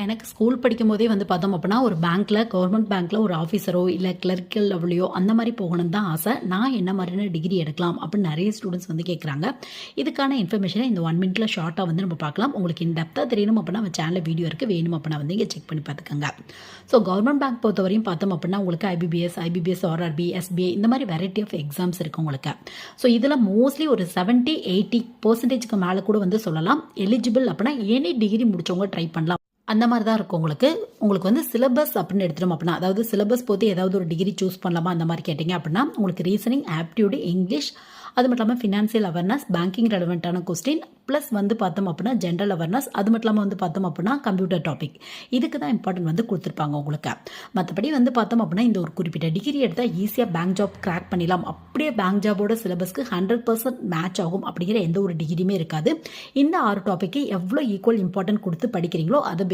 எனக்கு ஸ்கூல் படிக்கும் போதே வந்து பார்த்தோம் அப்படின்னா ஒரு பேங்க்ல கவர்மெண்ட் பேங்க்ல ஒரு ஆஃபீஸரோ இல்லை கிளர்க்கல் லெவலையோ அந்த மாதிரி போகணும்னு தான் ஆசை. நான் என்ன மாதிரியான டிகிரி எடுக்கலாம் அப்படின்னு நிறைய ஸ்டூடெண்ட்ஸ் வந்து கேட்குறாங்க. இதுக்கான இன்ஃபர்மேஷனை இந்த 1 மினிட்ல ஷார்ட்டாக வந்து நம்ம பார்க்கலாம். உங்களுக்கு இன் டெப்த்தாக தெரியணும் அப்படின்னா நம்ம சேனலில் வீடியோ இருக்குது, வேணும் அப்படின்னா வந்து இங்கே செக் பண்ணி பார்த்துக்கோங்க. ஸோ கவர்மெண்ட் பேங்க் பொறுத்தவரையும் பார்த்தோம் அப்படின்னா உங்களுக்கு ஐபிபிஎஸ் ஆர்ஆர்பி எஸ்பிஐ இந்த மாதிரி வெரைட்டி ஆஃப் எக்ஸாம்ஸ் இருக்குது உங்களுக்கு. ஸோ இதில் மோஸ்ட்லி ஒரு 70-80% மேலே கூட வந்து சொல்லலாம் எலிஜிபிள் அப்படின்னா எனி டிகிரி முடிச்சவங்க ட்ரை பண்ணலாம். அந்த மாதிரி தான் இருக்கும் உங்களுக்கு வந்து சிலபஸ் அப்படின்னு எடுத்துட்டோம் அப்படின்னா, அதாவது சிலபஸ் போட்டு ஏதாவது ஒரு டிகிரி சூஸ் பண்ணலாமா அந்த மாதிரி கேட்டிங்க அப்படின்னா உங்களுக்கு ரீசனிங், ஆப்டிடியூடு, இங்கிலீஷ், அது மட்டும் இல்லாமல் ஃபினான்சியல் அவேர்னஸ், பேங்கிங் ரெலவெண்ட்டான கொஸ்டின், ப்ளஸ் வந்து பார்த்தோம் அப்படின்னா ஜென்ரல் அவேர்னஸ், அது மட்டும் இல்லாமல் வந்து பார்த்தோம் அப்படின்னா கம்ப்யூட்டர் டாபிக், இதுக்கு தான் இம்பார்ட்டன்ட் வந்து கொடுத்துருப்பாங்க உங்களுக்கு. மற்றபடி வந்து பார்த்தோம் அப்படின்னா இந்த ஒரு குறிப்பிட்ட டிகிரி எடுத்தால் ஈஸியாக பேங்க் ஜாப் கிராக் பண்ணிடலாம். அப்படியே பேங்க் ஜாபோட சிலபஸ்க்கு 100% மேட்ச் ஆகும் அப்படிங்கிற எந்த ஒரு டிகிரியுமே இருக்காது. இந்த 6 டாப்பிக்கு எவ்வளோ ஈக்குவல் இம்பார்ட்டன்ட் கொடுத்து படிக்கிறீங்களோ அதை